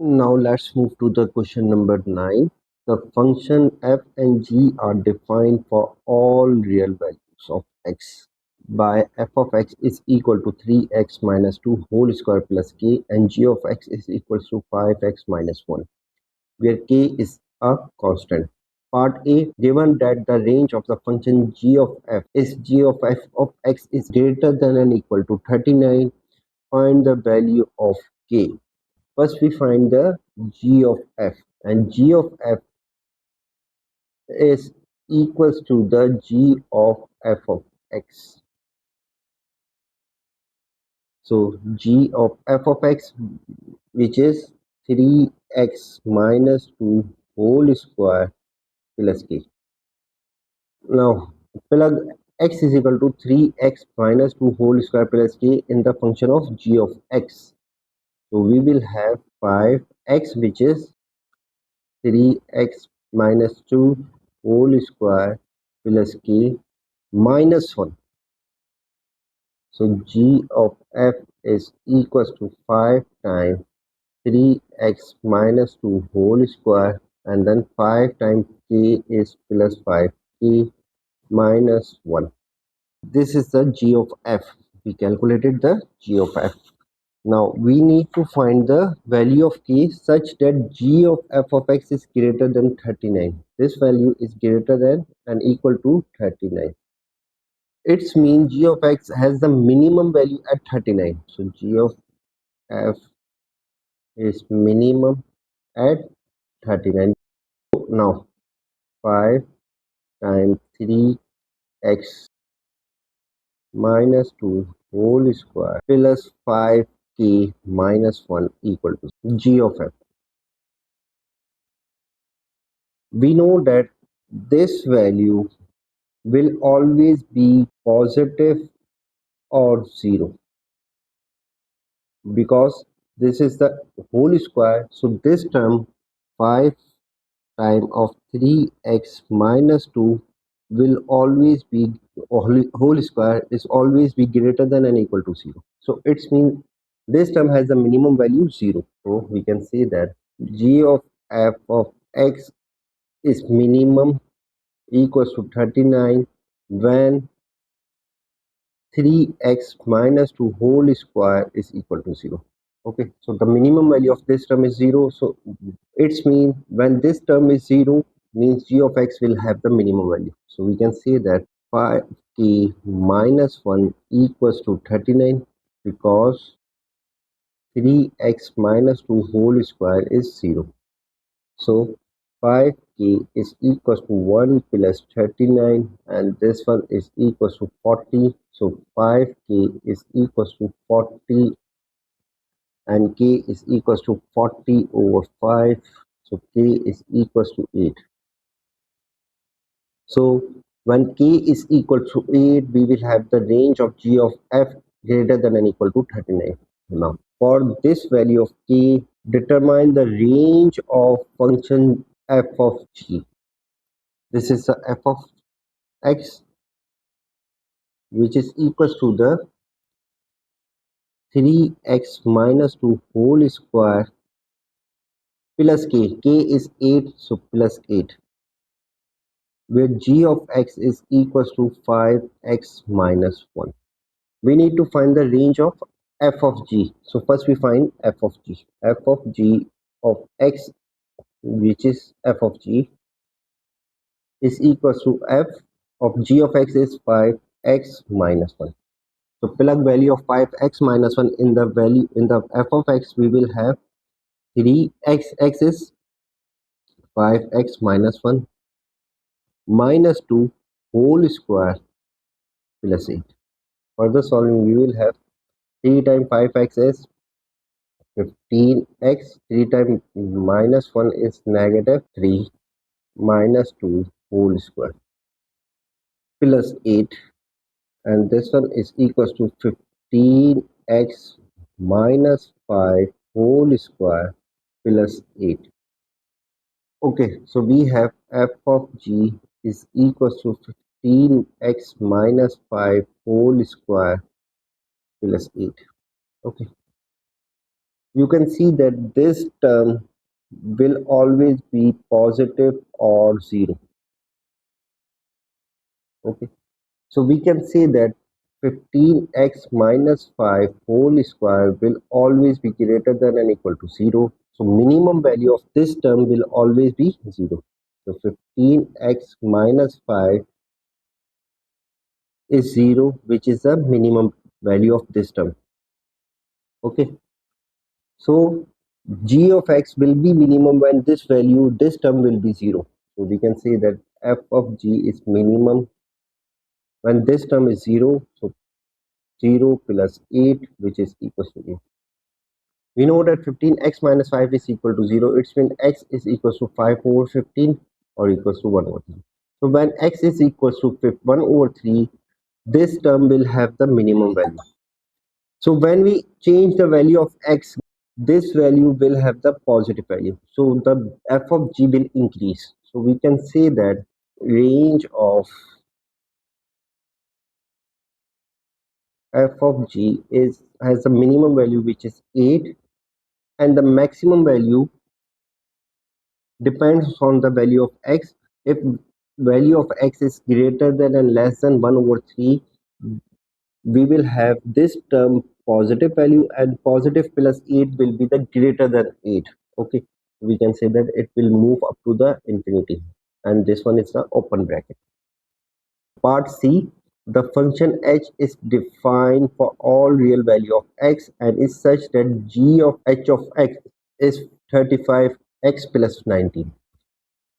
Now let's move to the question number 9. The function f and g are defined for all real values of x by f of x is equal to 3x minus 2 whole square plus k and g of x is equal to 5x minus 1, where k is a constant. Part A, given that the range of the function g of f of x is greater than or equal to 39, find the value of k. First we find the g of f, and g of f is equals to the g of f of x. So g of f of x, which is 3x minus 2 whole square plus k. Now plug x is equal to 3x minus 2 whole square plus k in the function of g of x. So we will have 5x, which is 3x minus 2 whole square plus k minus 1. So g of f is equals to 5 times 3x minus 2 whole square, and then 5 times k is plus 5k minus 1. This is the g of f. We calculated the g of f. Now we need to find the value of k such that g of f of x is greater than 39. This value is greater than and equal to 39. Its mean g of x has the minimum value at 39. So g of f is minimum at 39. Now 5 times 3x minus 2 whole square plus 5k minus 1 equal to g of f. We know that this value will always be positive or 0 because this is the whole square. So this term 5 time of 3x minus 2 will always be whole square is always be greater than and equal to 0. So it means this term has the minimum value 0. So we can say that g of f of x is minimum equals to 39 when 3x minus 2 whole square is equal to 0. Okay, so the minimum value of this term is 0. So it's mean when this term is 0 means g of x will have the minimum value. So we can say that 5k minus 1 equals to 39 because 3x minus 2 whole square is 0. So 5k is equals to 1 plus 39 and this one is equals to 40. So 5k is equals to 40 and k is equals to 40 over 5. So k is equals to 8. So when k is equal to 8, we will have the range of g of f greater than or equal to 39. Now for this value of k, determine the range of function f of g. This is the f of x, which is equals to the 3x minus 2 whole square plus k. K is 8, so plus 8, where g of x is equals to 5x minus 1. We need to find the range of f of g. So first we find f of g. F of g of x, which is f of g, is equals to f of g of x is 5x minus 1. So plug value of 5x minus 1 in the value in the f of x, we will have 3x. X is 5x minus 1 minus 2 whole square plus 8. Further solving, we will have 3 times 5x is 15x, 3 times minus 1 is negative 3 minus 2 whole square plus 8, and this one is equals to 15x minus 5 whole square plus 8. Okay, so we have f of g is equals to 15x minus 5 whole square plus 8. Okay, you can see that this term will always be positive or zero. Okay, so we can say that 15x minus 5 whole square will always be greater than or equal to 0. So minimum value of this term will always be 0. So 15x minus 5 is 0, which is the minimum value of this term. Okay, so g of x will be minimum when this term will be 0. So we can say that f of g is minimum when this term is 0. So 0 plus 8, which is equal to 8. We know that 15x minus 5 is equal to 0. It means x is equal to 5 over 15 or equals to 1 over 3. So when x is equal to 1 over 3, this term will have the minimum value. So when we change the value of x, this value will have the positive value. So the f of g will increase. So we can say that range of f of g has a minimum value which is 8, and the maximum value depends on the value of x. If value of x is greater than and less than 1 over 3, we will have this term positive value, and positive plus 8 will be the greater than 8. Okay, we can say that it will move up to the infinity, and this one is the open bracket. Part C, the function h is defined for all real value of x and is such that g of h of x is 35x plus 19.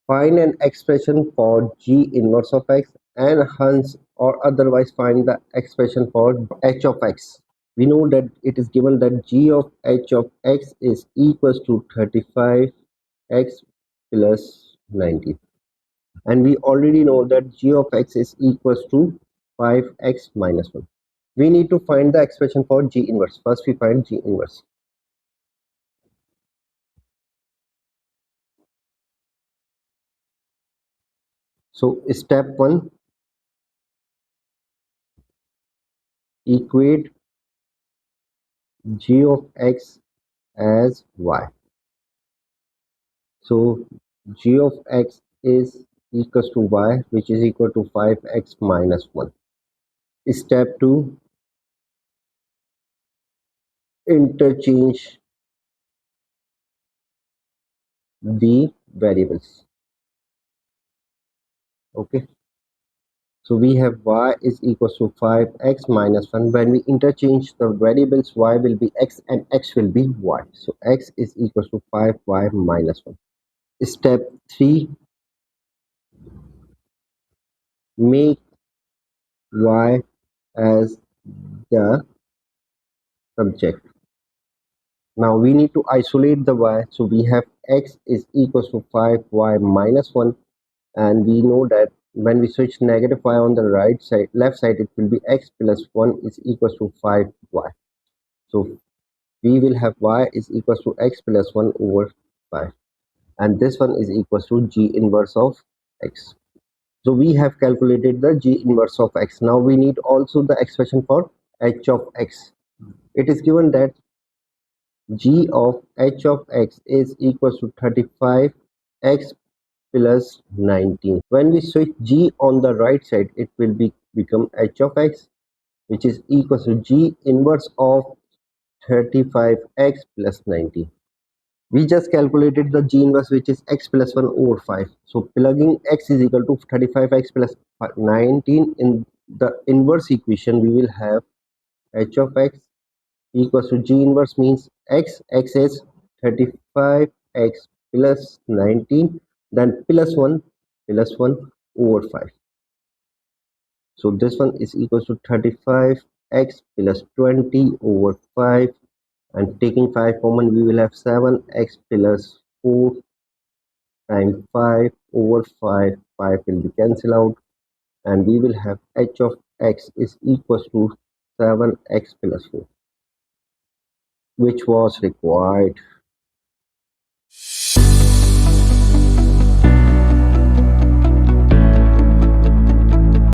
Find an expression for g inverse of x, and hence or otherwise find the expression for h of x. We know that it is given that g of h of x is equals to 35x plus 19. And we already know that g of x is equals to 5x minus 1. We need to find the expression for g inverse. First we find g inverse. So step 1, equate g of x as y. So g of x is equals to y, which is equal to 5x minus 1. Step 2, interchange the variables. Okay, so we have y is equals to 5x minus 1. When we interchange the variables, y will be x and x will be y. So x is equals to 5y minus 1. Step 3, make y as the subject. Now we need to isolate the y. So we have x is equals to 5y minus 1, and we know that when we switch negative y on the left side, it will be x plus 1 is equals to 5y. So we will have y is equals to x plus 1 over 5, and this one is equals to g inverse of x. So we have calculated the g inverse of x. Now we need also the expression for h of x. It is given that g of h of x is equals to 35x plus 19. When we switch g on the right side, it will become h of x, which is equals to g inverse of 35x plus 19. We just calculated the g inverse, which is x plus 1 over 5. So plugging x is equal to 35x plus 19 in the inverse equation, we will have h of x equals to g inverse means x is 35x plus 19, then plus 1 over 5. So this one is equals to 35x plus 20 over 5, and taking 5 common, we will have 7x plus 4 times 5 over 5. 5 will be cancelled out, and we will have h of x is equals to 7x plus 4, which was required.